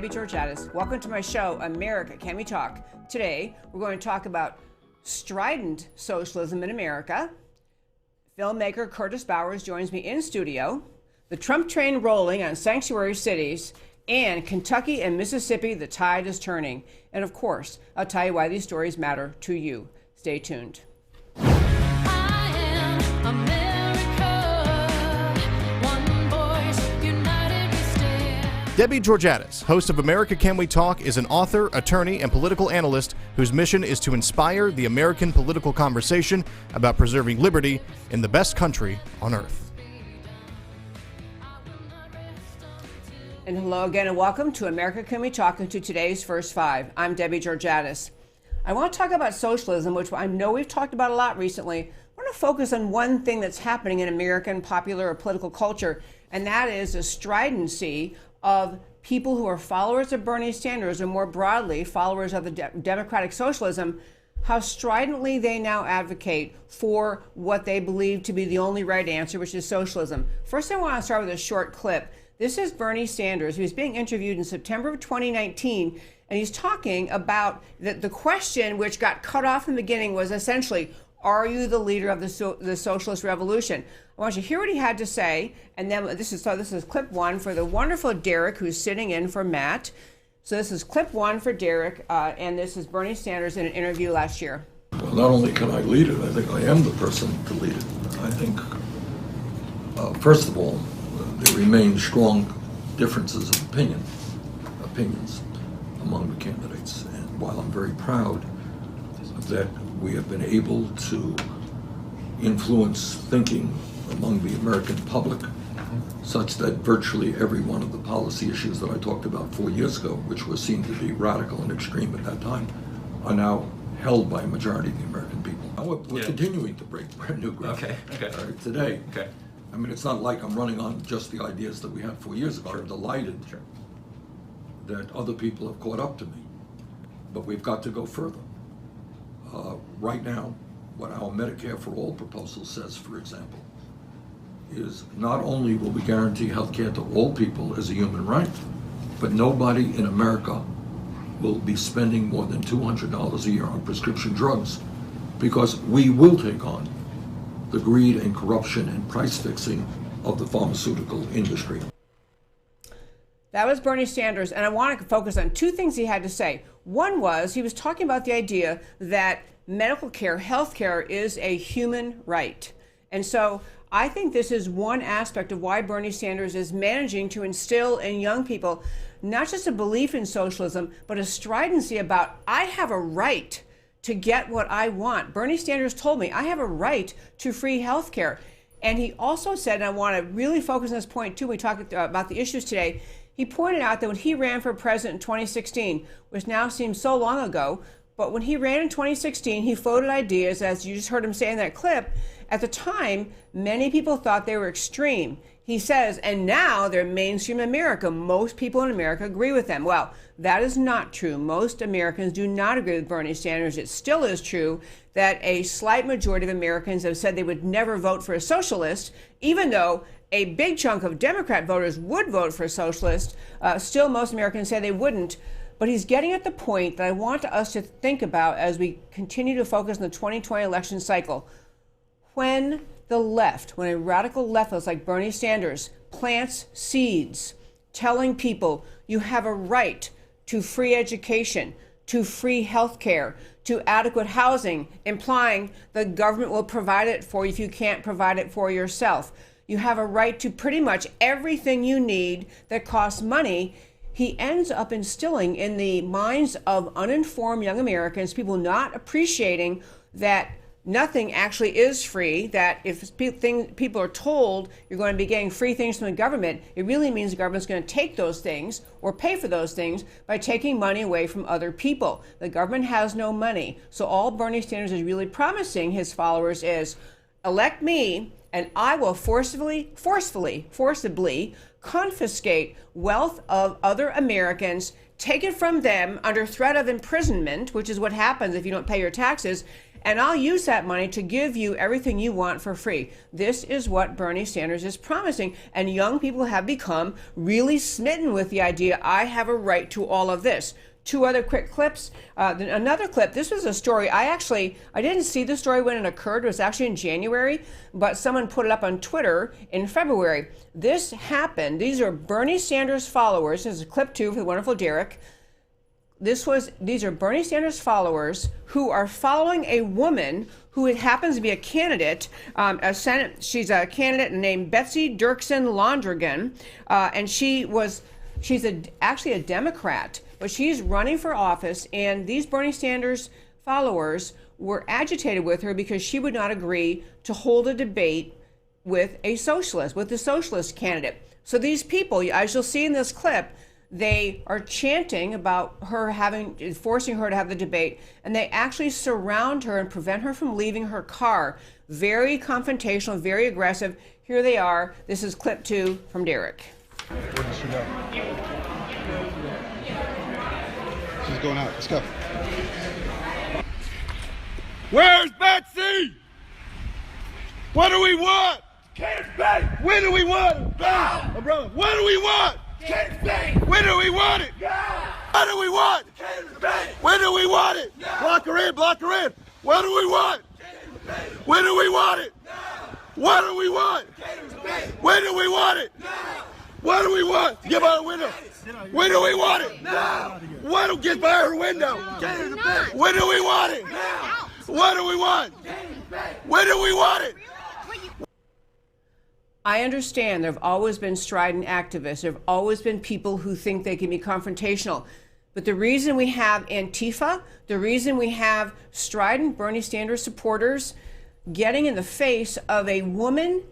Debbie Georgatos. Welcome to my show, America, Can We Talk? Today, we're going to talk about strident socialism in America. Filmmaker Curtis Bowers joins me in studio. The Trump train rolling on sanctuary cities, and Kentucky and Mississippi, the tide is turning. And of course, I'll tell you why these stories matter to you. Stay tuned. Debbie Georgatos, host of America Can We Talk, is an author, attorney, and political analyst whose mission is to inspire the American political conversation about preserving liberty in the best country on earth. And hello again, and welcome to America Can We Talk, and to today's First Five. I'm Debbie Georgatos. I want to talk about socialism, which I know we've talked about a lot recently. I want to focus on one thing that's happening in American popular or political culture, and that is the stridency of people who are followers of Bernie Sanders, or more broadly, followers of the democratic socialism, how stridently they now advocate for what they believe to be the only right answer, which is socialism. First, I want to start with a short clip. This is Bernie Sanders, who's being interviewed in September of 2019, and he's talking about the question which got cut off in the beginning was essentially, are you the leader of the socialist revolution? I want you to hear what he had to say, and then this is clip one for the wonderful Derek, who's sitting in for Matt. So this is clip one for Derek, and this is Bernie Sanders in an interview last year. Well, not only can I lead it, I think I am the person to lead it. I think, first of all, there remain strong differences of opinions among the candidates. And while I'm very proud that we have been able to influence thinking among the American public, such that virtually every one of the policy issues that I talked about 4 years ago, which were seen to be radical and extreme at that time, are now held by a majority of the American people. Now we're continuing to break brand new ground today. Okay. I mean, it's not like I'm running on just the ideas that we had 4 years ago. I'm delighted that other people have caught up to me, but we've got to go further. Right now, what our Medicare for All proposal says, for example, is not only will we guarantee health care to all people as a human right, but nobody in America will be spending more than $200 a year on prescription drugs, because we will take on the greed and corruption and price fixing of the pharmaceutical industry. That was Bernie Sanders, and I want to focus on two things he had to say. One was, he was talking about the idea that medical care, health care, is a human right. And so I think this is one aspect of why Bernie Sanders is managing to instill in young people not just a belief in socialism, but a stridency about, I have a right to get what I want. Bernie Sanders told me, I have a right to free health care. And he also said, and I want to really focus on this point too, we talked about the issues today, he pointed out that when he ran for president in 2016, which now seems so long ago, but when he ran in 2016, he floated ideas, as you just heard him say in that clip. At the time, many people thought they were extreme. He says, and now they're mainstream America. Most people in America agree with them. Well, that is not true. Most Americans do not agree with Bernie Sanders. It still is true that a slight majority of Americans have said they would never vote for a socialist, even though a big chunk of Democrat voters would vote for a socialist. Still, most Americans say they wouldn't. But he's getting at the point that I want us to think about as we continue to focus on the 2020 election cycle. When the left, when a radical leftist like Bernie Sanders plants seeds telling people you have a right to free education, to free health care, to adequate housing, implying the government will provide it for you if you can't provide it for yourself. You have a right to pretty much everything you need that costs money. He ends up instilling in the minds of uninformed young Americans, people not appreciating that nothing actually is free, that if people are told you're going to be getting free things from the government, it really means the government's going to take those things or pay for those things by taking money away from other people. The government has no money. So all Bernie Sanders is really promising his followers is, elect me and I will forcibly confiscate wealth of other Americans, take it from them under threat of imprisonment, which is what happens if you don't pay your taxes, and I'll use that money to give you everything you want for free. This is what Bernie Sanders is promising, and young people have become really smitten with the idea, I have a right to all of this. Two other quick clips. Another clip, this was a story, I didn't see the story when it occurred. It was actually in January, but someone put it up on Twitter in February. This happened. These are Bernie Sanders followers. This is clip 2 for the wonderful Derek. These are Bernie Sanders followers who are following a woman who happens to be a candidate, she's a candidate named Betsy Dirksen Londrigan, and she's actually a Democrat, but she's running for office, and these Bernie Sanders followers were agitated with her because she would not agree to hold a debate with the socialist candidate. So these people, as you'll see in this clip, they are chanting about forcing her to have the debate, and they actually surround her and prevent her from leaving her car. Very confrontational, very aggressive. Here they are. This is clip 2 from Derek. Where should go? She's going out. Let's go. Where's Betsy? What do we want? When do we want it? Now. Brother, what do we want? When do we want it? Now. What do we want? When do we want it? Now. Block her in, block her in. What do we want? When do we want it? Now. What do we want? When do we want it? Now. What do we want? Get by the window. When do we want it? Now. What do get by her window? When do we want it? Now. What do we want? When do we want it? I understand there have always been strident activists. There have always been people who think they can be confrontational. But the reason we have Antifa, the reason we have strident Bernie Sanders supporters getting in the face of a woman,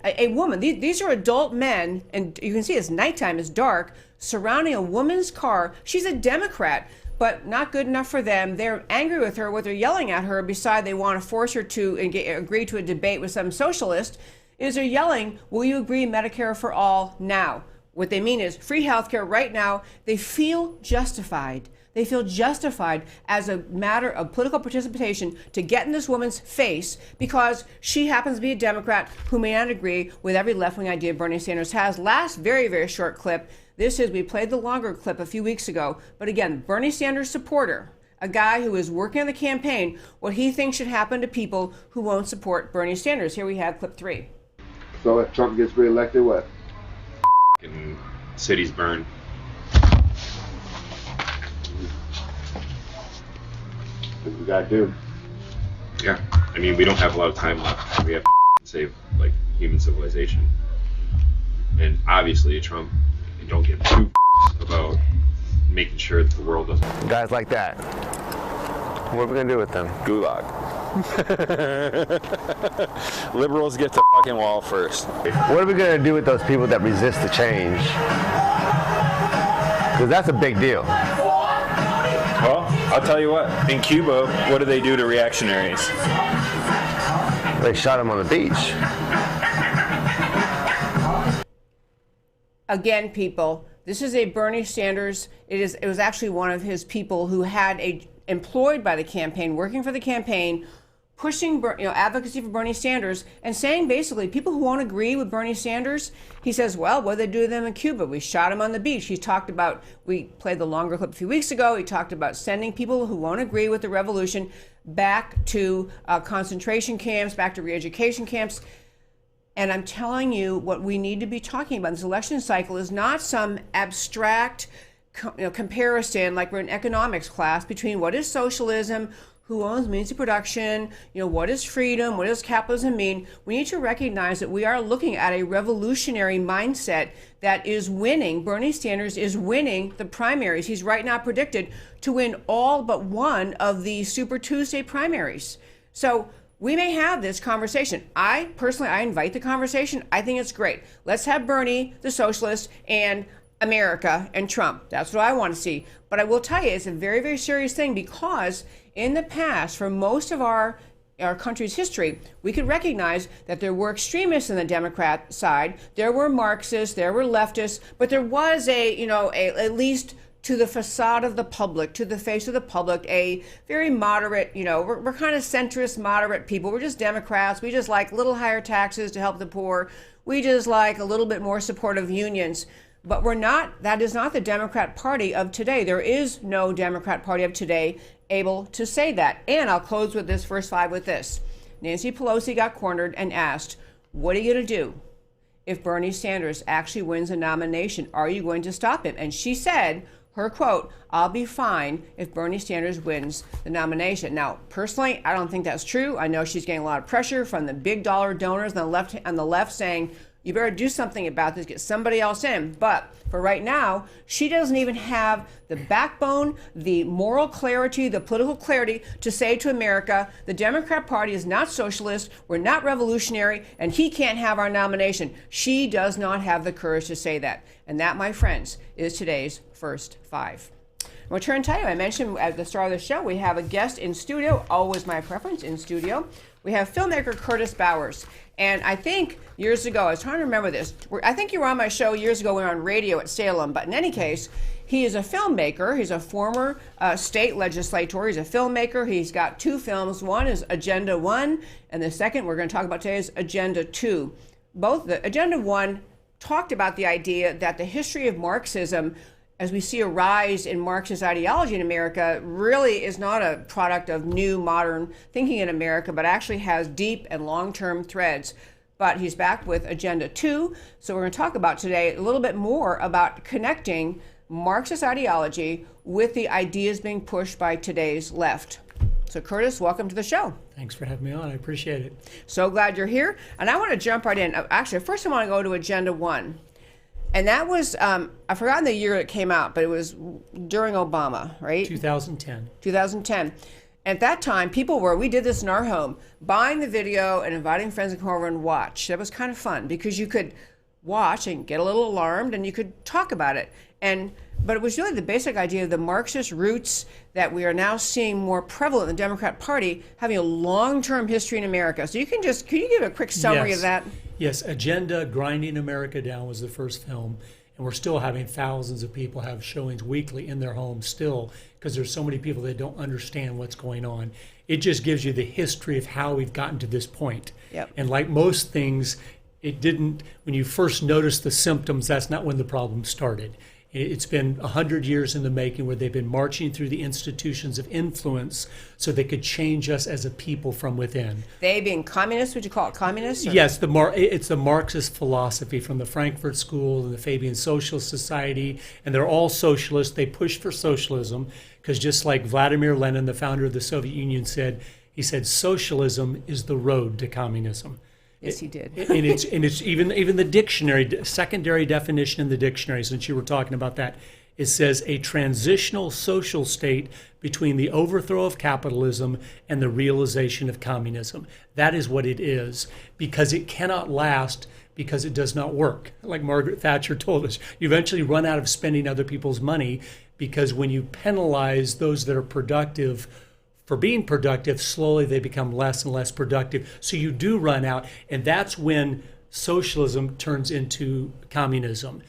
these are adult men, and you can see it's nighttime, it's dark, surrounding a woman's car. She's a Democrat, but not good enough for them. They're angry with her. What they're yelling at her, besides they want to force her to agree to a debate with some socialist, is they're yelling, will you agree Medicare for all now? What they mean is free healthcare right now. They feel justified. They feel justified as a matter of political participation to get in this woman's face because she happens to be a Democrat who may not agree with every left-wing idea Bernie Sanders has. Last very, very short clip. We played the longer clip a few weeks ago, but again, Bernie Sanders supporter, a guy who is working on the campaign, what he thinks should happen to people who won't support Bernie Sanders. Here we have clip 3. So if Trump gets reelected, what? And cities burn. What we gotta do? Yeah, I mean, we don't have a lot of time left. We have to save like human civilization. And obviously, Trump don't give two about making sure that the world doesn't. Guys like that. What are we gonna do with them? Gulag. Liberals get to fucking wall first. What are we gonna do with those people that resist the change? Because that's a big deal. Well, I'll tell you what. In Cuba, what do they do to reactionaries? They shot them on the beach. Again, people, this is a Bernie Sanders. It was actually one of his people who had employed by the campaign, working for the campaign, pushing advocacy for Bernie Sanders, and saying basically people who won't agree with Bernie Sanders, he says, well, what did they do to them in Cuba? We shot him on the beach. He talked about, we played the longer clip a few weeks ago, he talked about sending people who won't agree with the revolution back to concentration camps, back to re-education camps. And I'm telling you, what we need to be talking about in this election cycle is not some abstract comparison like we're in economics class between what is socialism, who owns means of production, what is freedom, what does capitalism mean. We need to recognize that we are looking at a revolutionary mindset that is winning. Bernie Sanders is winning the primaries. He's right now predicted to win all but one of the Super Tuesday primaries. So we may have this conversation. I invite the conversation. I think it's great. Let's have Bernie, the socialist, and America and Trump. That's what I want to see. But I will tell you, it's a very, very serious thing because in the past, for most of our country's history, we could recognize that there were extremists in the Democrat side, there were Marxists, there were leftists, but there was at least to the facade of the public, to the face of the public, a very moderate, we're kind of centrist, moderate people. We're just Democrats. We just like little higher taxes to help the poor. We just like a little bit more support of unions. But that is not the Democrat Party of today. There is no Democrat Party of today able to say that. And I'll close with this, verse 5 with this. Nancy Pelosi got cornered and asked, what are you going to do if Bernie Sanders actually wins a nomination? Are you going to stop him? And she said, her quote, I'll be fine if Bernie Sanders wins the nomination. Now, personally, I don't think that's true. I know she's getting a lot of pressure from the big dollar donors on the left saying, you better do something about this, get somebody else in. But for right now, she doesn't even have the backbone, the moral clarity, the political clarity to say to America, the Democrat Party is not socialist, we're not revolutionary, and he can't have our nomination. She does not have the courage to say that. And that, my friends, is today's First Five. I'm going to turn and tell you, I mentioned at the start of the show, we have a guest in studio, always my preference, in studio. We have filmmaker Curtis Bowers. And I think years ago, I was trying to remember this. I think you were on my show years ago. We were on radio at Salem. But in any case, he is a filmmaker. He's a former state legislator. He's a filmmaker. He's got 2 films. One is Agenda 1, and the second we're going to talk about today is Agenda 2. Both the Agenda 1 talked about the idea that the history of Marxism, as we see a rise in Marxist ideology in America, really is not a product of new modern thinking in America, but actually has deep and long-term threads. But he's back with Agenda 2. So we're going to talk about today a little bit more about connecting Marxist ideology with the ideas being pushed by today's left. So Curtis, welcome to the show. Thanks for having me on. I appreciate it. So glad you're here. And I want to jump right in. Actually, first I want to go to Agenda 1. And that was, I've forgotten the year it came out, but it was during Obama, right? 2010. 2010. At that time, we did this in our home, buying the video and inviting friends to come over and watch. That was kind of fun because you could watch and get a little alarmed and you could talk about it. But it was really the basic idea of the Marxist roots that we are now seeing more prevalent in the Democrat Party, having a long-term history in America. So can you give a quick summary of that? Yes, Agenda, Grinding America Down was the first film, and we're still having thousands of people have showings weekly in their homes still, because there's so many people that don't understand what's going on. It just gives you the history of how we've gotten to this point. Yep. And like most things, when you first notice the symptoms, that's not when the problem started. It's been 100 years in the making, where they've been marching through the institutions of influence so they could change us as a people from within. They being communists, would you call it communists? Or? Yes, it's the Marxist philosophy from the Frankfurt School and the Fabian Socialist Society, and they're all socialists. They push for socialism because, just like Vladimir Lenin, the founder of the Soviet Union, he said socialism is the road to communism. Yes, he did. and it's even the dictionary, secondary definition in the dictionary, since you were talking about that, it says a transitional social state between the overthrow of capitalism and the realization of communism. That is what it is, because it cannot last, because it does not work. Like Margaret Thatcher told us, you eventually run out of spending other people's money, because when you penalize those that are productive for being productive, slowly they become less and less productive. So you do run out, and that's when socialism turns into communism,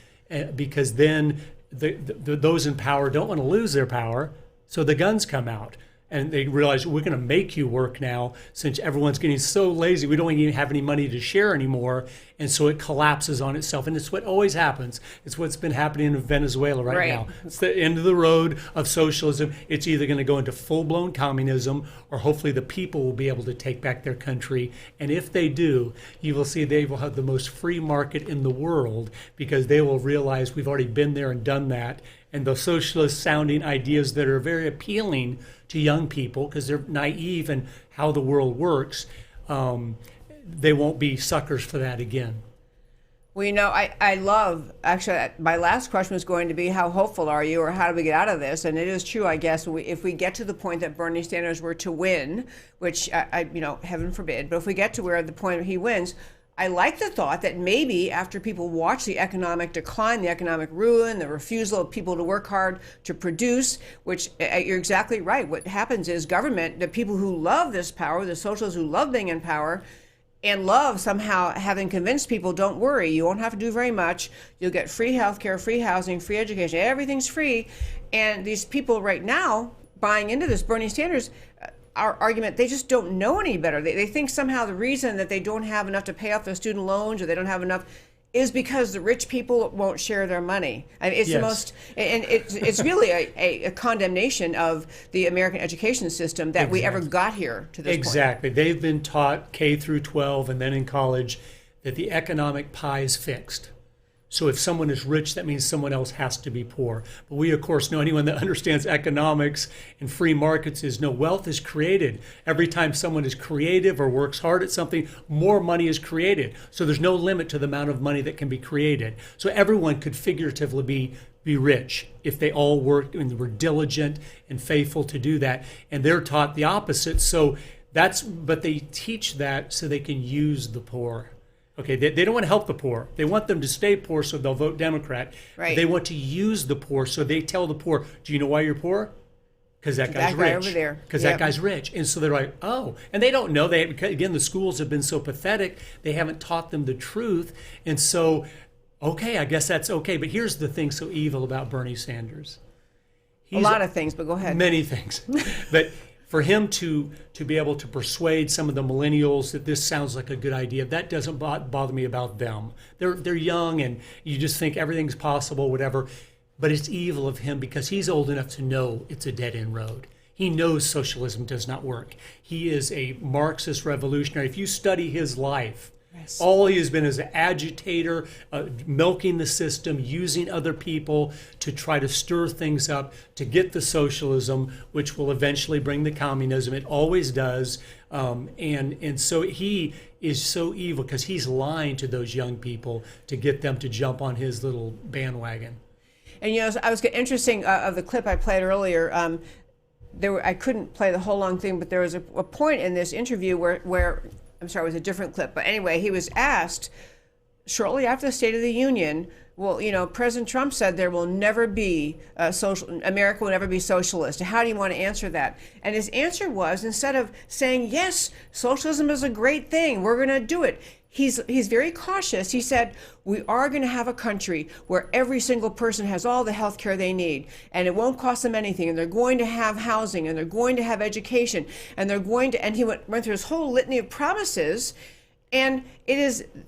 because then those in power don't want to lose their power, so the guns come out. And they realize, we're going to make you work now, since everyone's getting so lazy, we don't even have any money to share anymore. And so it collapses on itself. And it's what always happens. It's what's been happening in Venezuela right now. It's the end of the road of socialism. It's either going to go into full-blown communism, or hopefully the people will be able to take back their country. And if they do, you will see they will have the most free market in the world, because they will realize we've already been there and done that. And the socialist-sounding ideas that are very appealing to young people, because they're naive in how the world works, they won't be suckers for that again. Well, I love, actually, my last question was going to be, how hopeful are you, or how do we get out of this? And it is true, I guess, if we get to the point that Bernie Sanders were to win, which, heaven forbid, but if we get to where the point he wins, I like the thought that maybe after people watch the economic decline, the economic ruin, the refusal of people to work hard to produce, which you're exactly right. What happens is government, the people who love this power, the socialists who love being in power, and love somehow having convinced people, don't worry, you won't have to do very much. You'll get free healthcare, free housing, free education. Everything's free. And these people right now buying into this Bernie Sanders argument, they just don't know any better. They think somehow the reason that they don't have enough to pay off their student loans, or they don't have enough, is because the rich people won't share their money. I mean, it's the most, and it's really a condemnation of the American education system that we ever got here to this point. Exactly. They've been taught K through 12 and then in college that the economic pie is fixed. So if someone is rich, that means someone else has to be poor. But we, of course, know, anyone that understands economics and free markets is, no, wealth is created. Every time someone is creative or works hard at something, more money is created. So there's no limit to the amount of money that can be created. So everyone could figuratively be rich if they all worked and were diligent and faithful to do that. And they're taught the opposite. So but they teach that so they can use the poor. Okay, they don't want to help the poor. They want them to stay poor so they'll vote Democrat. Right. They want to use the poor, so they tell the poor, do you know why you're poor? Because that guy's guy rich. over there. Because that guy's rich. And so they're like, oh. And they don't know. Again, the schools have been so pathetic. They haven't taught them the truth. And so, okay, I guess that's okay. But here's the thing so evil about Bernie Sanders. A lot of things, but go ahead. Many things. But for him to be able to persuade some of the millennials that this sounds like a good idea, that doesn't bother me about them. They're young, and you just think everything's possible, whatever. But it's evil of him because he's old enough to know it's a dead-end road. He knows socialism does not work. He is a Marxist revolutionary. If you study his life, all he has been is an agitator, milking the system, using other people to try to stir things up, to get the socialism, which will eventually bring the communism. It always does. And so he is so evil because he's lying to those young people to get them to jump on his little bandwagon. And I was interesting of the clip I played earlier. I couldn't play the whole long thing, but there was a point in this interview where I'm sorry, it was a different clip. But anyway, he was asked shortly after the State of the Union, well, President Trump said there will never be America will never be socialist. How do you want to answer that? And his answer was, instead of saying, yes, socialism is a great thing, we're going to do it, he's very cautious. He said, we are going to have a country where every single person has all the health care they need, and it won't cost them anything, and they're going to have housing, and they're going to have education, and he went through his whole litany of promises. And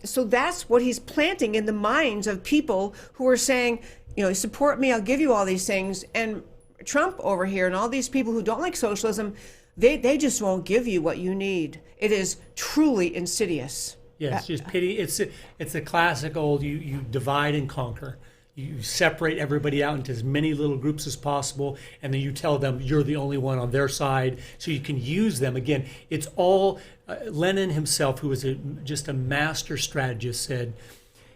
so that's what he's planting in the minds of people who are saying, support me, I'll give you all these things. And Trump over here and all these people who don't like socialism, they just won't give you what you need. It is truly insidious. Yes, just pity. It's a classic old you divide and conquer. You separate everybody out into as many little groups as possible, and then you tell them you're the only one on their side, so you can use them. Again, it's all Lenin himself, who was just a master strategist, said,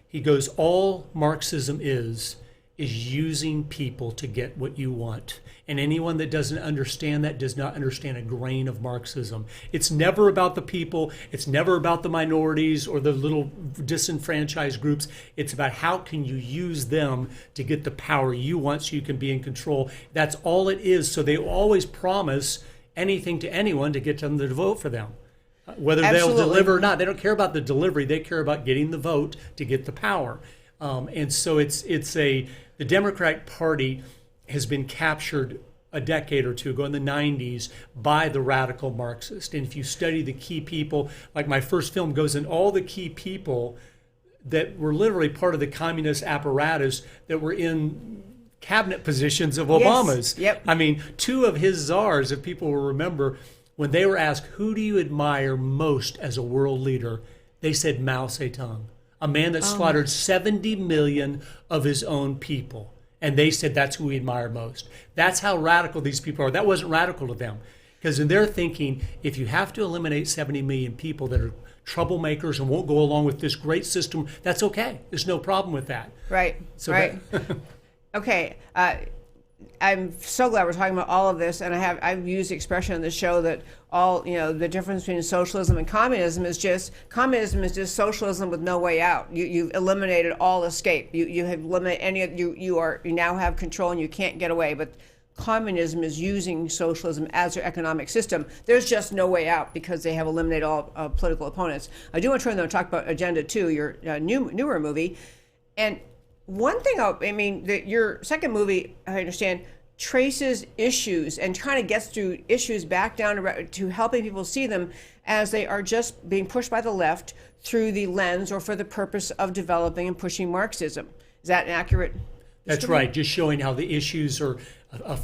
he goes, all Marxism is using people to get what you want. And anyone that doesn't understand that does not understand a grain of Marxism. It's never about the people. It's never about the minorities or the little disenfranchised groups. It's about how can you use them to get the power you want so you can be in control. That's all it is. So they always promise anything to anyone to get them to vote for them. Whether they'll deliver or not, they don't care about the delivery. They care about getting the vote to get the power. And so the Democratic Party has been captured a decade or two ago in the 90s by the radical Marxist. And if you study the key people, like my first film goes in all the key people that were literally part of the communist apparatus that were in cabinet positions of Obama's. Yes. Yep. I mean, two of his czars, if people will remember, when they were asked, who do you admire most as a world leader? They said Mao Zedong, a man that slaughtered 70 million of his own people. And they said that's who we admire most. That's how radical these people are. That wasn't radical to them. Because in their thinking, if you have to eliminate 70 million people that are troublemakers and won't go along with this great system, that's okay. There's no problem with that. Right, So right. Okay, I'm so glad we're talking about all of this, and I've used the expression on the show that the difference between socialism and communism is just socialism with no way out. You've eliminated all escape. You have eliminated you now have control and you can't get away. But communism is using socialism as their economic system. There's just no way out because they have eliminated all political opponents. I do want to turn though and talk about Agenda 2, your newer movie. And one thing, your second movie, I understand, traces issues and kind of gets through issues back down to helping people see them as they are just being pushed by the left through the lens or for the purpose of developing and pushing Marxism. Is that an accurate? That's right, just showing how the issues are,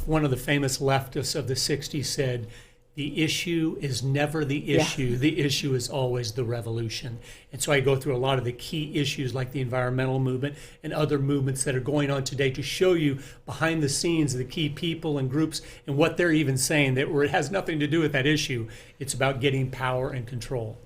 one of the famous leftists of the 60s said, the issue is never the issue, yeah. The issue is always the revolution. And so I go through a lot of the key issues like the environmental movement and other movements that are going on today to show you behind the scenes the key people and groups and what they're even saying, that where it has nothing to do with that issue. It's about getting power and control.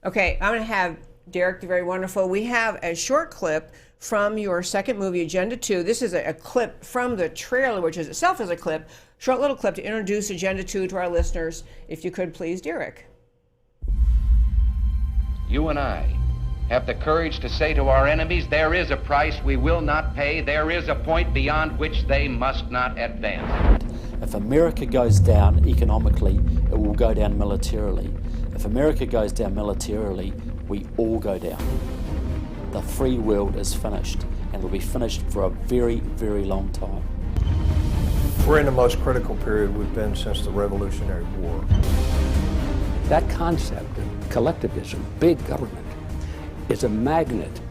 Okay, I'm going to have Derek, the very wonderful. We have a short clip from your second movie, Agenda 2. This is a clip from the trailer, which is itself is a clip, short little clip to introduce Agenda 2 to our listeners. If you could, please, Derek. You and I have the courage to say to our enemies, there is a price we will not pay. There is a point beyond which they must not advance. If America goes down economically, it will go down militarily. If America goes down militarily, we all go down. The free world is finished, and it'll be finished for a very, very long time. We're in the most critical period we've been since the Revolutionary War. That concept of collectivism, big government, is a magnet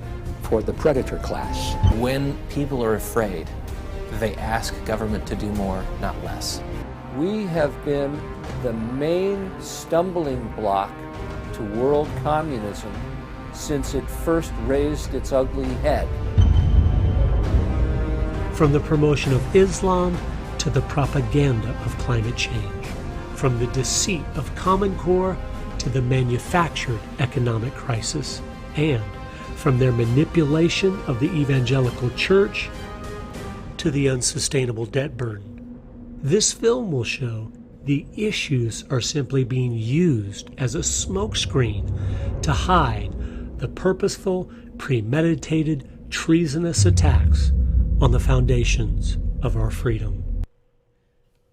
for the predator class. When people are afraid, they ask government to do more, not less. We have been the main stumbling block to world communism since it first raised its ugly head. From the promotion of Islam to the propaganda of climate change, from the deceit of Common Core to the manufactured economic crisis, and from their manipulation of the evangelical church to the unsustainable debt burden. This film will show the issues are simply being used as a smokescreen to hide the purposeful, premeditated, treasonous attacks on the foundations of our freedom.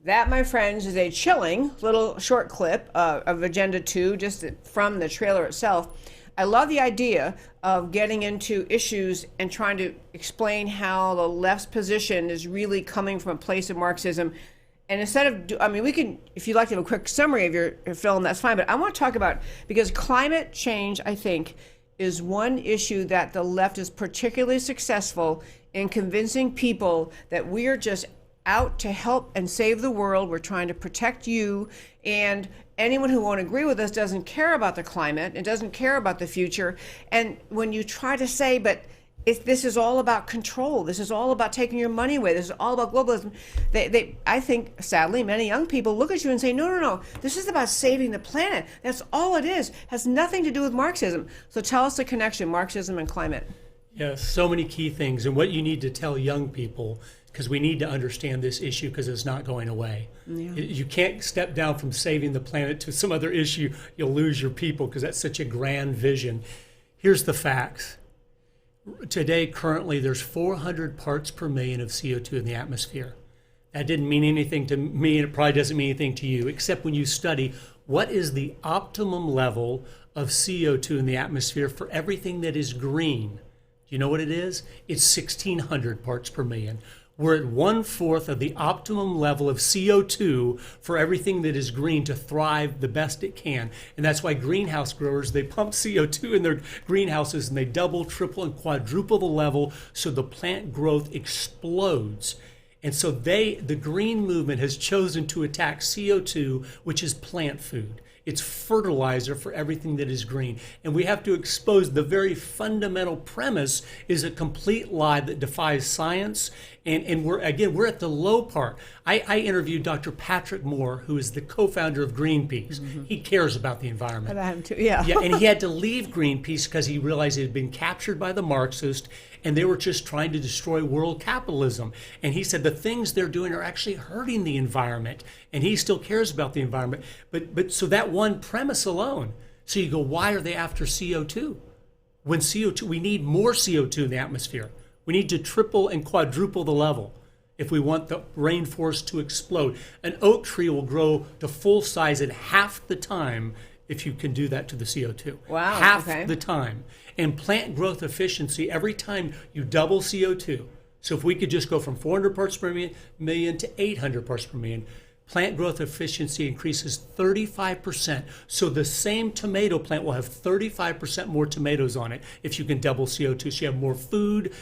That, my friends, is a chilling little short clip of Agenda 2, just from the trailer itself. I love the idea of getting into issues and trying to explain how the left's position is really coming from a place of Marxism. And instead of, we can, if you'd like to have a quick summary of your film, that's fine. But I want to talk about, because climate change, I think, is one issue that the left is particularly successful in convincing people that we are just out to help and save the world. We're trying to protect you, and anyone who won't agree with us doesn't care about the climate and doesn't care about the future. And when you try to say, but this is all about control, this is all about taking your money away, this is all about globalism, I think, sadly, many young people look at you and say, no, this is about saving the planet. That's all it is. Has nothing to do with Marxism. So tell us the connection, Marxism and climate. Yes, so many key things. And what you need to tell young people, because we need to understand this issue because it's not going away. Yeah. You can't step down from saving the planet to some other issue. You'll lose your people because that's such a grand vision. Here's the facts. Today, currently, there's 400 parts per million of CO2 in the atmosphere. That didn't mean anything to me, and it probably doesn't mean anything to you, except when you study what is the optimum level of CO2 in the atmosphere for everything that is green. Do you know what it is? It's 1,600 parts per million. We're at 1/4 of the optimum level of CO2 for everything that is green to thrive the best it can. And that's why greenhouse growers, they pump CO2 in their greenhouses and they double, triple, and quadruple the level so the plant growth explodes. And so the green movement has chosen to attack CO2, which is plant food. It's fertilizer for everything that is green. And we have to expose the very fundamental premise is a complete lie that defies science. And we're at the low part. I interviewed Dr. Patrick Moore, who is the co-founder of Greenpeace. Mm-hmm. He cares about the environment. About him too, yeah. Yeah, and he had to leave Greenpeace because he realized it had been captured by the Marxists and they were just trying to destroy world capitalism. And he said the things they're doing are actually hurting the environment, and he still cares about the environment. But so that one premise alone, so you go, why are they after CO2? When CO2, we need more CO2 in the atmosphere. We need to triple and quadruple the level. if we want the rainforest to explode. An oak tree will grow to full size in half the time if you can do that to the CO2. Wow, half okay. the time. And plant growth efficiency, every time you double CO2, so if we could just go from 400 parts per million to 800 parts per million, plant growth efficiency increases 35%. So the same tomato plant will have 35% more tomatoes on it if you can double CO2. So you have more food,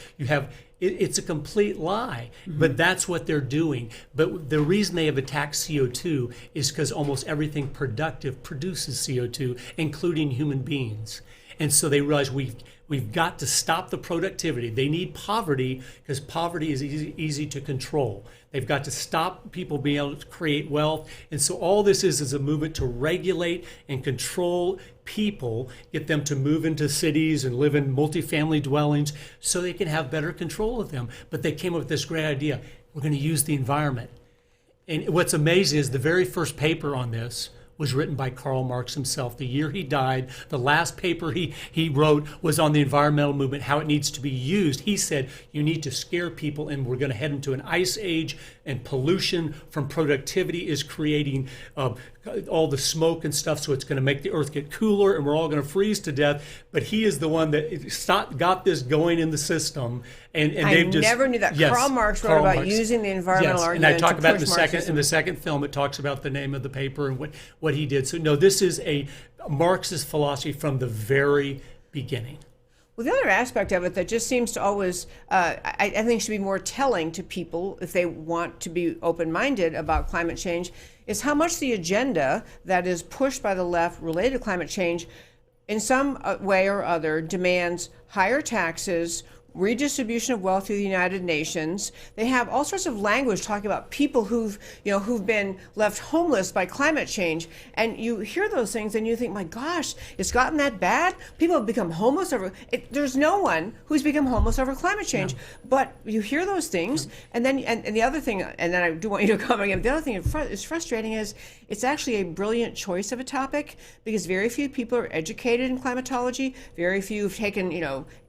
it's a complete lie, but that's what they're doing. But the reason they have attacked CO2 is because almost everything productive produces CO2, including human beings. And so they realize we've got to stop the productivity. They need poverty because poverty is easy to control. They've got to stop people being able to create wealth. And so all this is a movement to regulate and control people, get them to move into cities and live in multifamily dwellings so they can have better control of them. But they came up with this great idea. We're going to use the environment. And what's amazing is the very first paper on this was written by Karl Marx himself. The year he died, the last paper he wrote was on the environmental movement, how it needs to be used. He said, you need to scare people, and we're going to head into an ice age, and pollution from productivity is creating all the smoke and stuff, so it's going to make the earth get cooler, and we're all going to freeze to death. But he is the one that got this going in the system. And I never knew that. Yes, Karl Marx wrote about using the environmental argument. And I talk about in the second film. It talks about the name of the paper and what he did. So no, this is a Marxist philosophy from the very beginning. Well, the other aspect of it that just seems to always, I think should be more telling to people if they want to be open-minded about climate change, is how much the agenda that is pushed by the left related to climate change in some way or other demands higher taxes, redistribution of wealth through the United Nations. They have all sorts of language talking about people who've been left homeless by climate change. And you hear those things and you think, my gosh, it's gotten that bad? People have become homeless over it. There's no one who's become homeless over climate change. No. But you hear those things, and then and the other thing, and then I do want you to comment again, the other thing that is frustrating is it's actually a brilliant choice of a topic because very few people are educated in climatology. Very few have taken,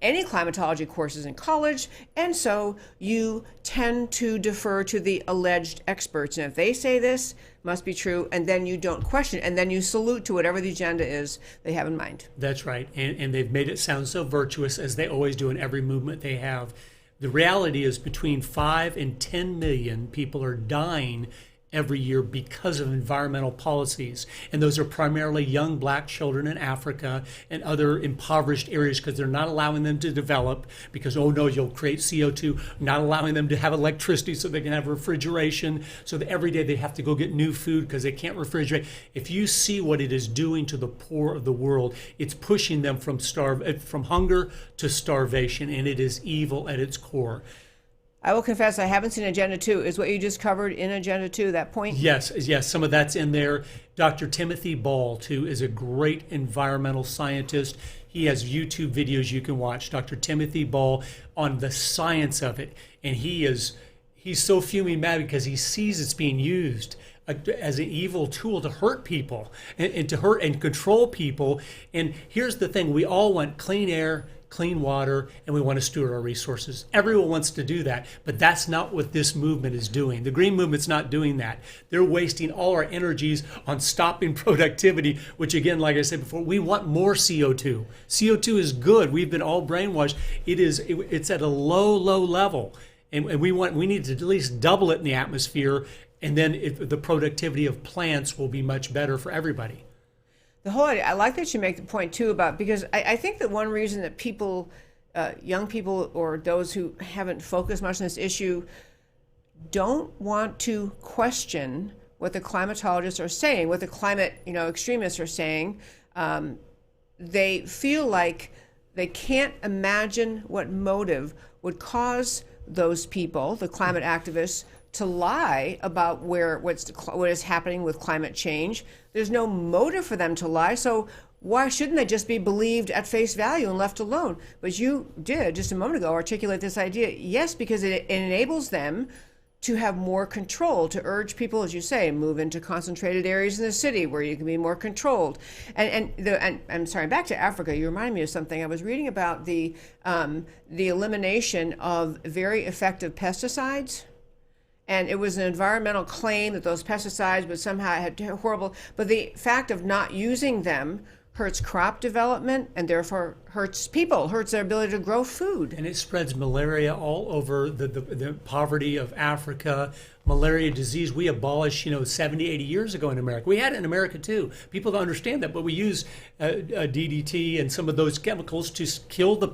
any climatology courses in college, and so you tend to defer to the alleged experts, and if they say this must be true, and then you don't question it, and then you salute to whatever the agenda is they have in mind. That's right, and they've made it sound so virtuous, as they always do in every movement they have. The reality is between 5 and 10 million people are dying every year because of environmental policies. And those are primarily young black children in Africa and other impoverished areas because they're not allowing them to develop because, oh no, you'll create CO2, not allowing them to have electricity so they can have refrigeration, so that every day they have to go get new food because they can't refrigerate. If you see what it is doing to the poor of the world, it's pushing them from hunger to starvation, and it is evil at its core. I will confess I haven't seen Agenda 2. Is what you just covered in Agenda 2, that point? Yes, some of that's in there. Dr. Timothy Ball, too, is a great environmental scientist. He has YouTube videos you can watch, Dr. Timothy Ball, on the science of it. And he's so fuming mad because he sees it's being used as an evil tool to hurt people and to hurt and control people. And here's the thing, we all want clean air, clean water, and we want to steward our resources. Everyone wants to do that, but that's not what this movement is doing. The Green Movement's not doing that. They're wasting all our energies on stopping productivity, which again, like I said before, we want more CO2. CO2 is good. We've been all brainwashed. It's at a low level, and we need to at least double it in the atmosphere, and then the productivity of plants will be much better for everybody. I like that you make the point too about, because I think that one reason that people, young people or those who haven't focused much on this issue, don't want to question what the climatologists are saying, what the climate extremists are saying. They feel like they can't imagine what motive would cause those people, the climate activists, to lie about what is happening with climate change. There's no motive for them to lie, so why shouldn't they just be believed at face value and left alone? But you did, just a moment ago, articulate this idea. Yes, because it enables them to have more control, to urge people, as you say, move into concentrated areas in the city where you can be more controlled. And I'm sorry, back to Africa, you reminded me of something. I was reading about the elimination of very effective pesticides and it was an environmental claim that those pesticides would somehow had horrible, but the fact of not using them hurts crop development and therefore hurts people, hurts their ability to grow food. And it spreads malaria all over the poverty of Africa. Malaria disease we abolished 70, 80 years ago in America. We had it in America too. People don't understand that, but we use DDT and some of those chemicals to kill the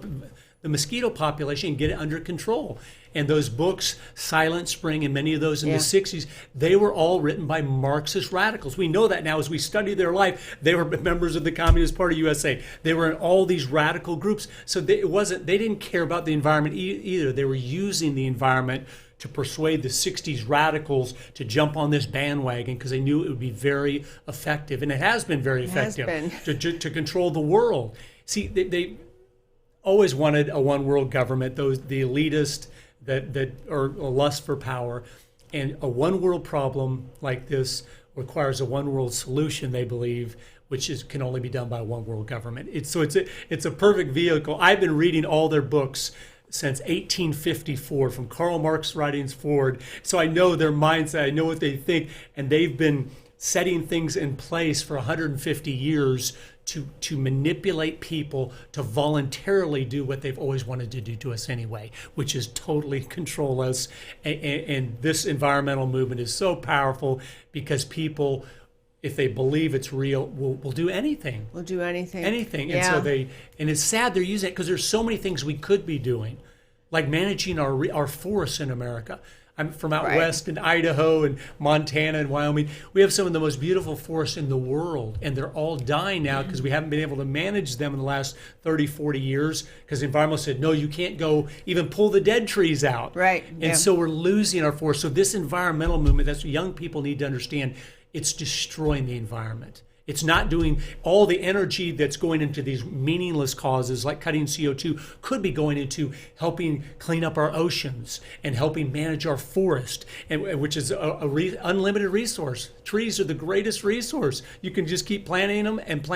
mosquito population and get it under control. And those books, Silent Spring and many of those in the 60s, they were all written by Marxist radicals. We know that now as we study their life. They were members of the Communist Party USA. They were in all these radical groups. So they didn't care about the environment either. They were using the environment to persuade the 60s radicals to jump on this bandwagon because they knew it would be very effective. And it has been very effective to control the world. See, they always wanted a one world government, the elitist that are a lust for power. And a one world problem like this requires a one world solution, they believe, which can only be done by a one world government. It's a perfect vehicle. I've been reading all their books since 1854, from Karl Marx writings forward. So I know their mindset, I know what they think, and they've been setting things in place for 150 years to manipulate people to voluntarily do what they've always wanted to do to us anyway, which is totally control us. And this environmental movement is so powerful because people, if they believe it's real, will do anything. Will do anything. Anything. Yeah. And so and it's sad they're using it because there's so many things we could be doing, like managing our forests in America. I'm from out west in Idaho and Montana and Wyoming. We have some of the most beautiful forests in the world, and they're all dying now because we haven't been able to manage them in the last 30, 40 years because the environmentalists said, no, you can't go even pull the dead trees out. Right. And so we're losing our forests. So this environmental movement, that's what young people need to understand, it's destroying the environment. It's not doing all the energy that's going into these meaningless causes like cutting CO2 could be going into helping clean up our oceans and helping manage our forest, which is unlimited resource. Trees are the greatest resource. You can just keep planting them, and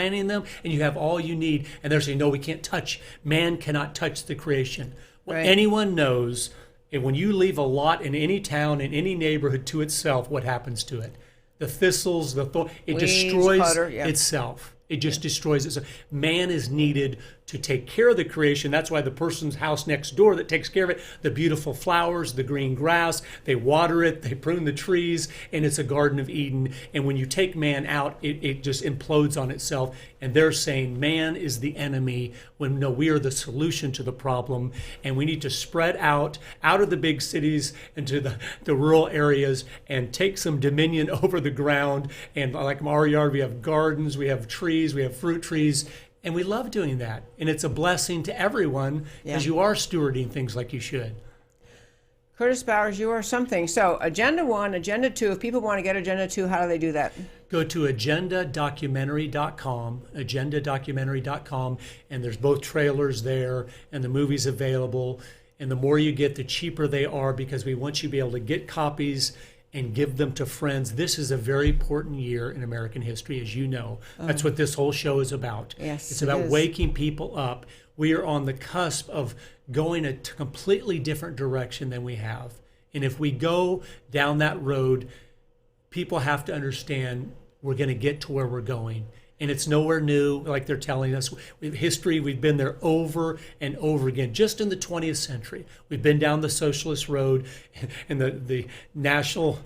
you have all you need. And they're saying, no, we can't touch. Man cannot touch the creation. Well, anyone knows, and when you leave a lot in any town, in any neighborhood to itself, what happens to it? The thistles, it destroys itself. It just destroys itself. Man is needed to take care of the creation. That's why the person's house next door that takes care of it, the beautiful flowers, the green grass, they water it, they prune the trees, and it's a Garden of Eden. And when you take man out, it just implodes on itself. And they're saying man is the enemy when no, we are the solution to the problem. And we need to spread out of the big cities into the rural areas and take some dominion over the ground. And like our yard, we have gardens, we have trees, we have fruit trees. And we love doing that. And it's a blessing to everyone because you are stewarding things like you should. Curtis Bowers, you are something. So Agenda 1, Agenda 2, if people want to get Agenda 2, how do they do that? Go to agendadocumentary.com, and there's both trailers there and the movie's available. And the more you get, the cheaper they are because we want you to be able to get copies and give them to friends. This is a very important year in American history, as you know. That's what this whole show is about. Yes, it's about waking people up. We are on the cusp of going a completely different direction than we have. And if we go down that road, people have to understand we're going to get to where we're going. And it's nowhere new, like they're telling us. History, we've been there over and over again. Just in the 20th century, we've been down the socialist road in the National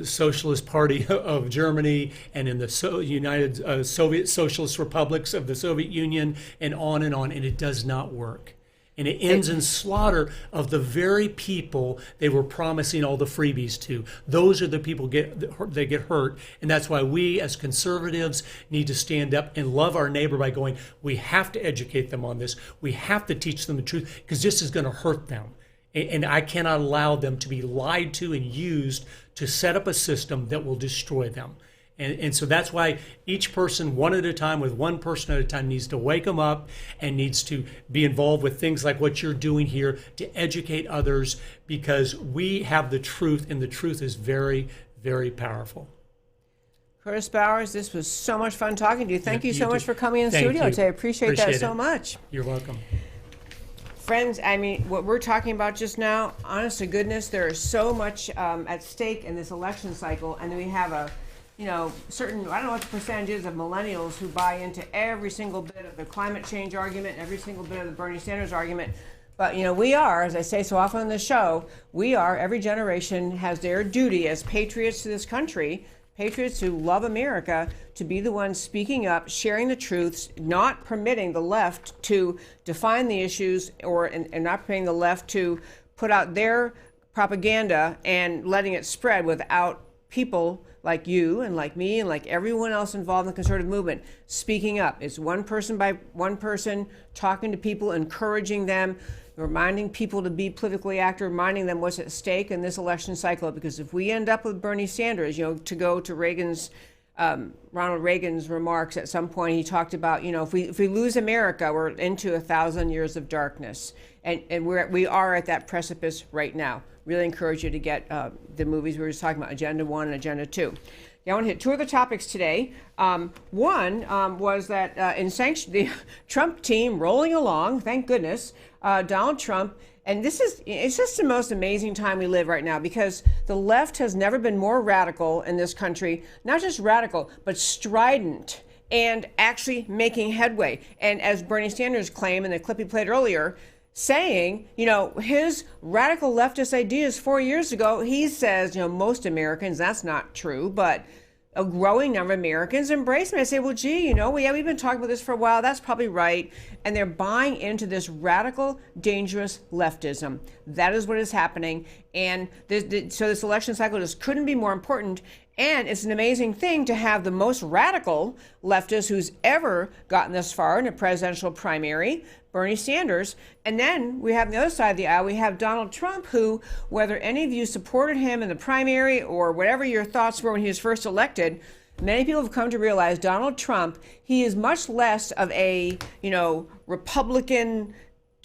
Socialist Party of Germany and in the United Soviet Socialist Republics of the Soviet Union and on, and it does not work. And it ends in slaughter of the very people they were promising all the freebies to. Those are the people that get hurt. And that's why we as conservatives need to stand up and love our neighbor by going, we have to educate them on this. We have to teach them the truth because this is going to hurt them. And I cannot allow them to be lied to and used to set up a system that will destroy them. And so that's why each person, one at a time, with one person at a time, needs to wake them up and needs to be involved with things like what you're doing here to educate others because we have the truth, and the truth is very, very powerful. Curtis Bowers, this was so much fun talking to you. Thank you so much for coming in the studio today. I appreciate that so much. You're welcome. Friends, I mean, what we're talking about just now, honest to goodness, there is so much at stake in this election cycle, and we have a, certain, I don't know what the percentage is of millennials who buy into every single bit of the climate change argument, every single bit of the Bernie Sanders argument. But, we are, as I say so often on the show, every generation has their duty as patriots to this country, patriots who love America, to be the ones speaking up, sharing the truths, not permitting the left to define the issues and not permitting the left to put out their propaganda and letting it spread without people like you and like me and like everyone else involved in the conservative movement speaking up. It's one person by one person talking to people, encouraging them, reminding people to be politically active, reminding them what's at stake in this election cycle. Because if we end up with Bernie Sanders, to go to Ronald Reagan's remarks at some point, he talked about, if we lose America, we're into 1,000 years of darkness. And we are at that precipice right now. Really encourage you to get the movies we were just talking about, Agenda 1 and Agenda 2. I want to hit two other topics today. One was that the Trump team rolling along, thank goodness, Donald Trump, and it's just the most amazing time we live right now, because the left has never been more radical in this country, not just radical, but strident and actually making headway. And as Bernie Sanders claimed in the clip he played earlier, saying, his radical leftist ideas 4 years ago, he says, most Americans, that's not true, but a growing number of Americans embrace me. I say, well, gee, we've been talking about this for a while. That's probably right. And they're buying into this radical, dangerous leftism. That is what is happening. And so this election cycle just couldn't be more important. And it's an amazing thing to have the most radical leftist who's ever gotten this far in a presidential primary, Bernie Sanders. And then we have on the other side of the aisle, we have Donald Trump, who, whether any of you supported him in the primary or whatever your thoughts were when he was first elected, many people have come to realize Donald Trump, he is much less of a, Republican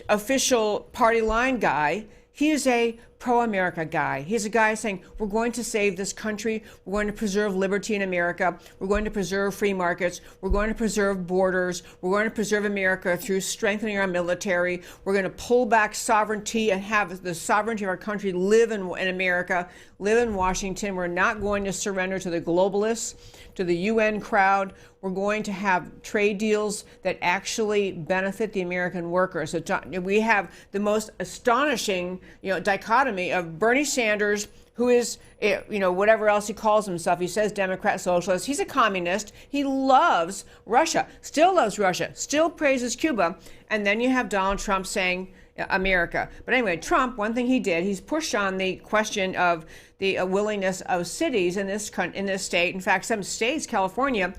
official party line guy. He is a pro-America guy. He's a guy saying, we're going to save this country. We're going to preserve liberty in America. We're going to preserve free markets. We're going to preserve borders. We're going to preserve America through strengthening our military. We're going to pull back sovereignty and have the sovereignty of our country live in America, live in Washington. We're not going to surrender to the globalists, to the UN crowd. We're going to have trade deals that actually benefit the American worker. So we have the most astonishing, dichotomy of Bernie Sanders, who is, whatever else he calls himself. He says Democrat, socialist. He's a communist. He loves Russia, still loves Russia, still praises Cuba. And then you have Donald Trump saying America. But anyway, Trump, one thing he did, he's pushed on the question of the willingness of cities in this state. In fact, some states, California,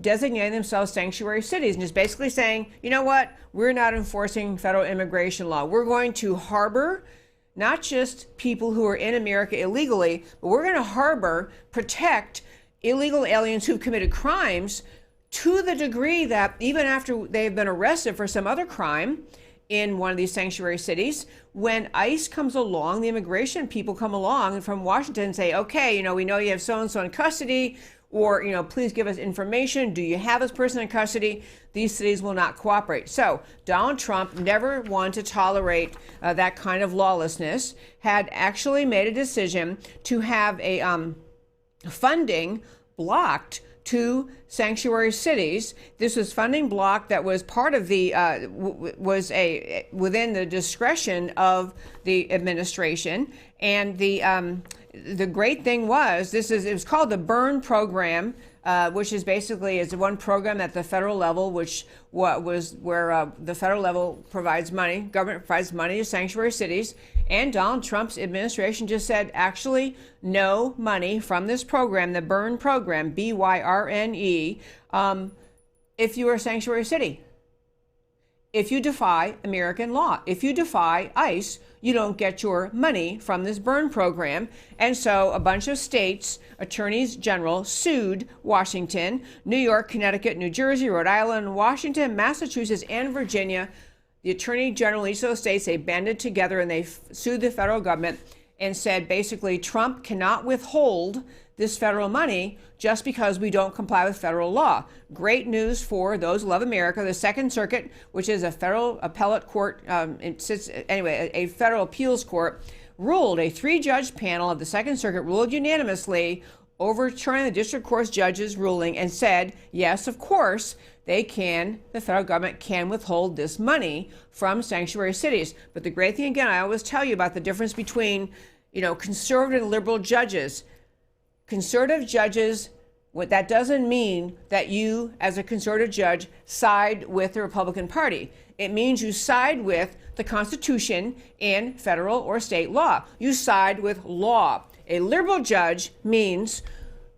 designating themselves sanctuary cities and just basically saying, you know what, we're not enforcing federal immigration law. We're going to harbor not just people who are in America illegally, but we're going to protect illegal aliens who've committed crimes to the degree that even after they've been arrested for some other crime in one of these sanctuary cities, when ICE comes along, the immigration people come along from Washington and say, okay, we know you have so-and-so in custody, or, please give us information. Do you have this person in custody? These cities will not cooperate. So Donald Trump, never wanted to tolerate that kind of lawlessness, had actually made a decision to have a funding blocked to sanctuary cities. This was funding block that was part of the within the discretion of the administration. And the great thing was, it was called the BURN program, which is basically one program at the federal level, where the federal level provides money, government provides money to sanctuary cities. And Donald Trump's administration just said, actually, no money from this program, the BURN program, BYRNE, if you are a sanctuary city. If you defy American law, if you defy ICE, you don't get your money from this BURN program. And so a bunch of states, attorneys general, sued Washington, New York, Connecticut, New Jersey, Rhode Island, Washington, Massachusetts, and Virginia. The attorney general in each of those states, they banded together and they sued the federal government and said basically Trump cannot withhold this federal money just because we don't comply with federal law. Great news for those who love America. The Second Circuit, which is a federal appellate court, a federal appeals court, ruled, a 3-judge panel of the Second Circuit ruled unanimously, overturning the district court's judge's ruling and said, yes, of course, the federal government can withhold this money from sanctuary cities. But the great thing, again, I always tell you about the difference between, conservative and liberal judges. Conservative judges, that doesn't mean that you, as a conservative judge, side with the Republican Party. It means you side with the Constitution and federal or state law. You side with law. A liberal judge means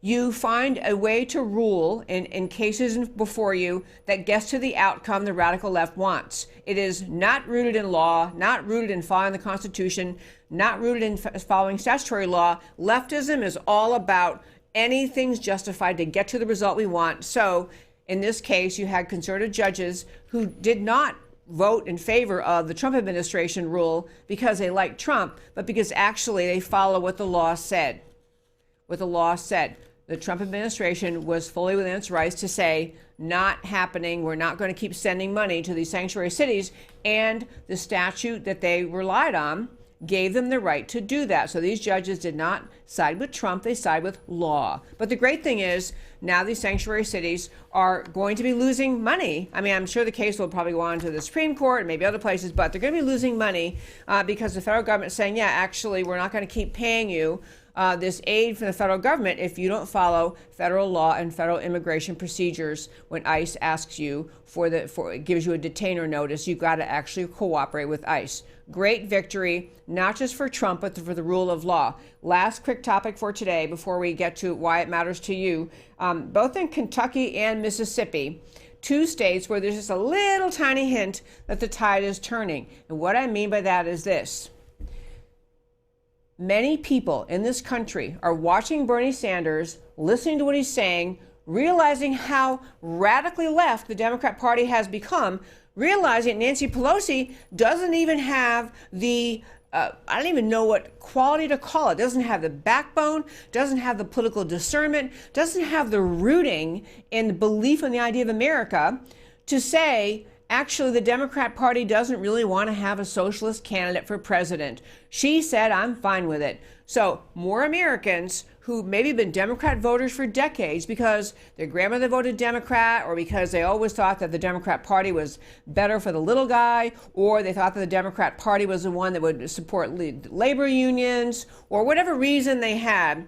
you find a way to rule in cases before you that gets to the outcome the radical left wants. It is not rooted in law, not rooted in following the Constitution, not rooted in following statutory law. Leftism is all about anything's justified to get to the result we want. So in this case, you had conservative judges who did not vote in favor of the Trump administration rule because they like Trump, but because actually they follow what the law said. What the law said. The Trump administration was fully within its rights to say, not happening, we're not going to keep sending money to these sanctuary cities, and the statute that they relied on gave them the right to do that. So these judges did not side with Trump, they side with law. But the great thing is, now these sanctuary cities are going to be losing money. I mean, I'm sure the case will probably go on to the Supreme Court and maybe other places, but they're going to be losing money because the federal government is saying, yeah, actually, we're not going to keep paying you this aid from the federal government if you don't follow federal law and federal immigration procedures. When ICE asks you gives you a detainer notice, you've got to actually cooperate with ICE. Great victory, not just for Trump, but for the rule of law. Last quick topic for today before we get to why it matters to you. Both in Kentucky and Mississippi, 2 states where there's just a little tiny hint that the tide is turning. And what I mean by that is this. Many people in this country are watching Bernie Sanders, listening to what he's saying, realizing how radically left the Democrat Party has become, realizing Nancy Pelosi doesn't even have the, I don't even know what quality to call it, doesn't have the backbone, doesn't have the political discernment, doesn't have the rooting and the belief in the idea of America to say, actually, the Democrat Party doesn't really want to have a socialist candidate for president. She said, I'm fine with it. So more Americans who maybe been Democrat voters for decades because their grandmother voted Democrat, or because they always thought that the Democrat Party was better for the little guy, or they thought that the Democrat Party was the one that would support labor unions, or whatever reason they had,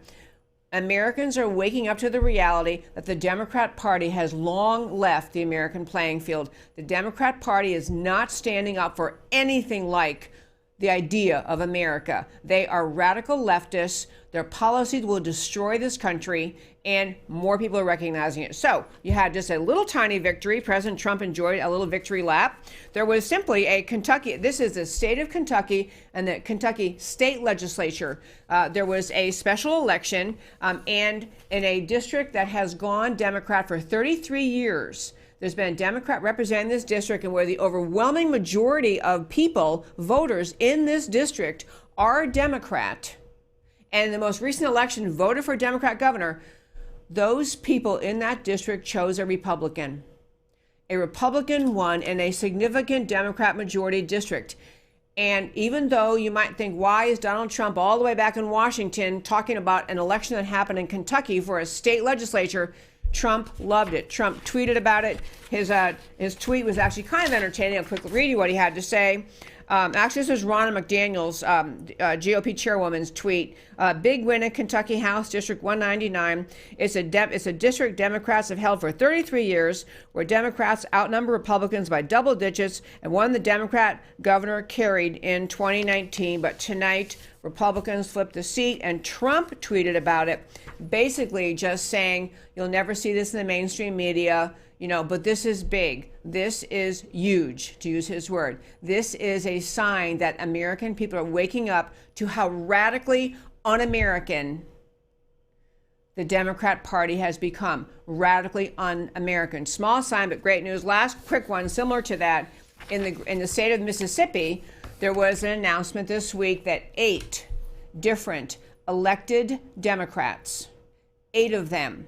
Americans are waking up to the reality that the Democrat Party has long left the American playing field. The Democrat Party is not standing up for anything like the idea of America. They are radical leftists. Their policies will destroy this country, and more people are recognizing it. So you had just a little tiny victory. President Trump enjoyed a little victory lap. There was simply a Kentucky, this is the state of Kentucky and the Kentucky state legislature. There was a special election, and in a district that has gone Democrat for 33 years, there's been a Democrat representing this district, and where the overwhelming majority of people, voters in this district, are Democrat, and in the most recent election voted for a Democrat governor, those people in that district chose a Republican. A Republican won in a significant Democrat majority district. And even though you might think, why is Donald Trump all the way back in Washington talking about an election that happened in Kentucky for a state legislature? Trump loved it. Trump tweeted about it. His tweet was actually kind of entertaining. I'll quickly read you what he had to say. Actually, this was Ronna McDaniel's, GOP chairwoman's tweet. Big win in Kentucky House District 199. It's a district Democrats have held for 33 years, where Democrats outnumber Republicans by double digits, and one the Democrat governor carried in 2019. But tonight, Republicans flipped the seat, and Trump tweeted about it, basically just saying, you'll never see this in the mainstream media, but this is big. This is huge, to use his word. This is a sign that American people are waking up to how radically un-American the Democrat Party has become. Radically un-American. Small sign, but great news. Last quick one, similar to that, in the state of Mississippi, there was an announcement this week that 8 different elected Democrats, 8 of them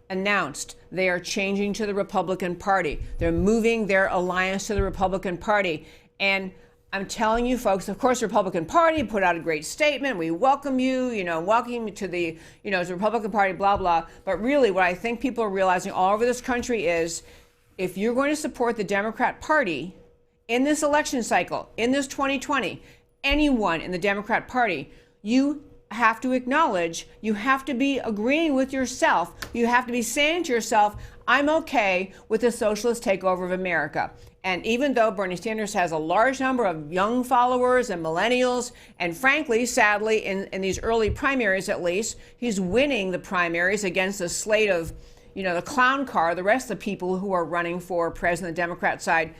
announced they are changing to the Republican Party. They're moving their alliance to the Republican Party. And I'm telling you folks, of course, the Republican Party put out a great statement. We welcome you, welcome you to the, as a Republican Party, blah, blah. But really what I think people are realizing all over this country is if you're going to support the Democrat Party in this election cycle, in this 2020, anyone in the Democrat Party, you have to acknowledge, you have to be agreeing with yourself, you have to be saying to yourself, I'm okay with the socialist takeover of America. And even though Bernie Sanders has a large number of young followers and millennials, and frankly, sadly, in these early primaries at least, he's winning the primaries against a slate of, the clown car, the rest of the people who are running for president on the Democrat side.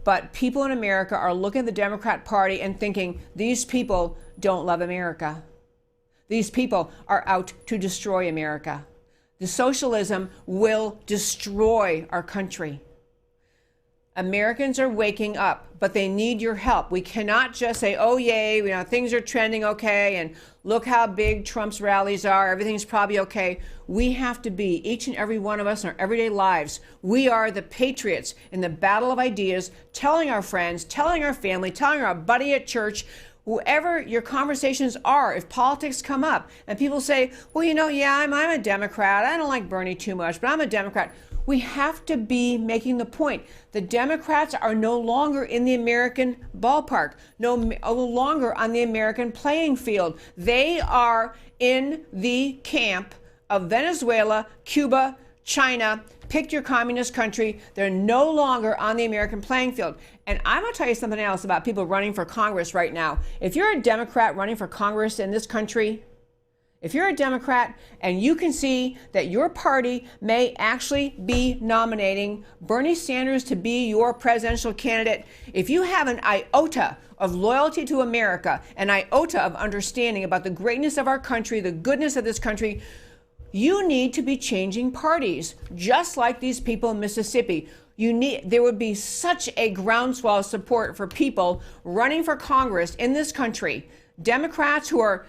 But people in America are looking at the Democrat Party and thinking, these people don't love America. These people are out to destroy America. The socialism will destroy our country. Americans are waking up, but they need your help. We cannot just say, oh, yay, things are trending okay, and look how big Trump's rallies are. Everything's probably okay. We have to be, each and every one of us in our everyday lives, we are the patriots in the battle of ideas, telling our friends, telling our family, telling our buddy at church, whoever your conversations are, if politics come up and people say, well, I'm a Democrat. I don't like Bernie too much, but I'm a Democrat. We have to be making the point. The Democrats are no longer in the American ballpark, no longer on the American playing field. They are in the camp of Venezuela, Cuba, China. Pick your communist country. They're no longer on the American playing field. And I'm going to tell you something else about people running for Congress right now. If you're a Democrat running for Congress in this country, if you're a Democrat and you can see that your party may actually be nominating Bernie Sanders to be your presidential candidate, if you have an iota of loyalty to America, an iota of understanding about the greatness of our country, the goodness of this country, you need to be changing parties, just like these people in Mississippi. There would be such a groundswell of support for people running for Congress in this country. Democrats who are,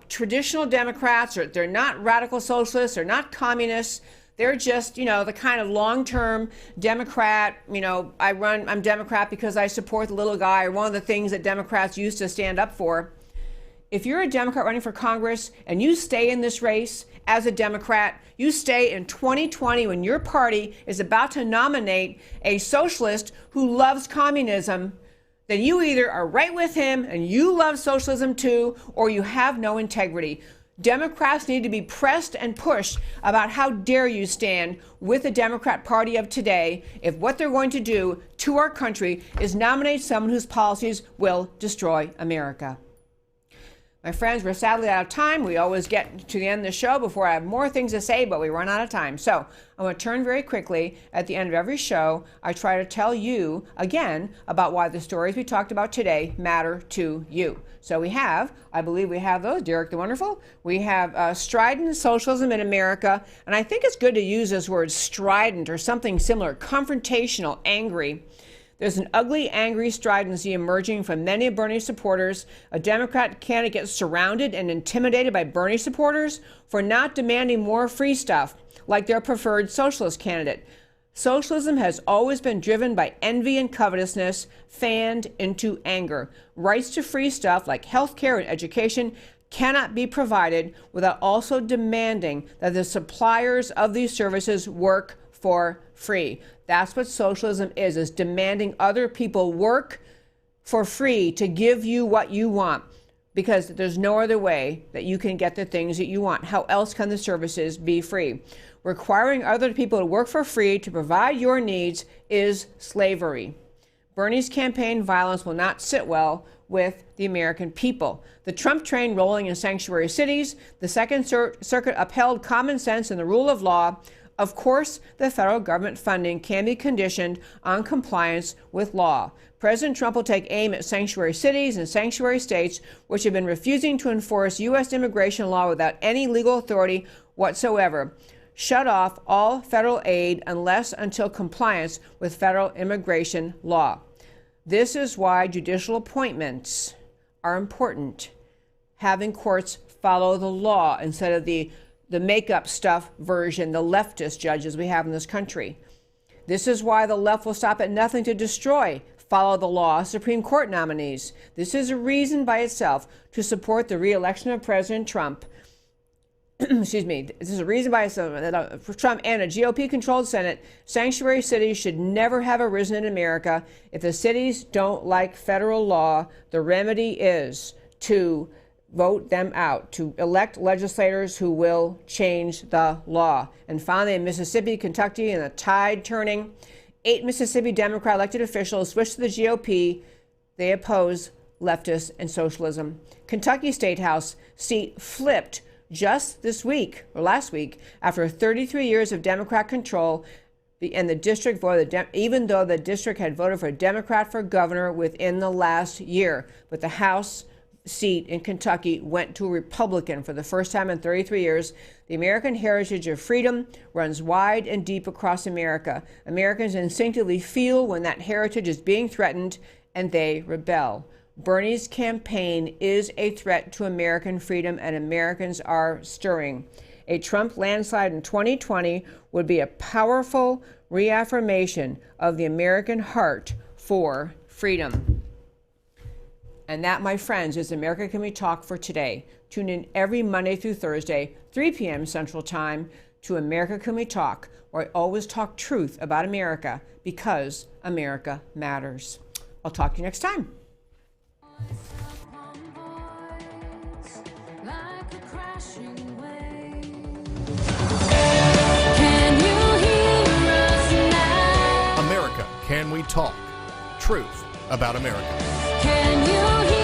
traditional Democrats, or they're not radical socialists, they're not communists. They're just, the kind of long-term Democrat, I'm Democrat because I support the little guy, or one of the things that Democrats used to stand up for. If you're a Democrat running for Congress and you stay in this race as a Democrat, you stay in 2020 when your party is about to nominate a socialist who loves communism, then you either are right with him and you love socialism too, or you have no integrity. Democrats need to be pressed and pushed about how dare you stand with the Democrat Party of today if what they're going to do to our country is nominate someone whose policies will destroy America. My friends, we're sadly out of time. We always get to the end of the show before I have more things to say, but we run out of time. So I'm going to turn very quickly. At the end of every show, I try to tell you again about why the stories we talked about today matter to you. So I believe we have those, Derek the Wonderful. We have Strident Socialism in America. And I think it's good to use this word strident or something similar, confrontational, angry. There's an ugly, angry stridency emerging from many of Bernie's supporters. A Democrat candidate gets surrounded and intimidated by Bernie supporters for not demanding more free stuff, like their preferred socialist candidate. Socialism has always been driven by envy and covetousness, fanned into anger. Rights to free stuff like health care and education cannot be provided without also demanding that the suppliers of these services work for free. That's what socialism is demanding other people work for free to give you what you want, because there's no other way that you can get the things that you want. How else can the services be free? Requiring other people to work for free to provide your needs is slavery. Bernie's campaign violence will not sit well with the American people. The Trump train rolling in sanctuary cities, the Second Circuit upheld common sense and the rule of law. Of course, the federal government funding can be conditioned on compliance with law. President Trump will take aim at sanctuary cities and sanctuary states, which have been refusing to enforce U.S. immigration law without any legal authority whatsoever. Shut off all federal aid until compliance with federal immigration law. This is why judicial appointments are important. Having courts follow the law instead of the the make-up stuff version, the leftist judges we have in this country. This is why the left will stop at nothing to destroy, follow the law, Supreme Court nominees. This is a reason by itself to support the re-election of President Trump. Excuse me. This is a reason by itself that for Trump and a GOP-controlled Senate, sanctuary cities should never have arisen in America. If the cities don't like federal law, the remedy is to vote them out, to elect legislators who will change the law. And finally, in Mississippi, Kentucky, and the tide turning, 8 Mississippi Democrat elected officials switched to the GOP. They oppose leftists and socialism. Kentucky State House seat flipped just this week, or last week, after 33 years of Democrat control, and the district voted, even though the district had voted for a Democrat for governor within the last year. But the House seat in Kentucky went to a Republican for the first time in 33 years. The American heritage of freedom runs wide and deep across America. Americans instinctively feel when that heritage is being threatened, and they rebel. Bernie's campaign is a threat to American freedom, and Americans are stirring. A Trump landslide in 2020 would be a powerful reaffirmation of the American heart for freedom. And that, my friends, is America Can We Talk for today. Tune in every Monday through Thursday, 3 p.m. Central Time, to America Can We Talk, where I always talk truth about America because America matters. I'll talk to you next time. America Can We Talk? Truth about America. Can you hear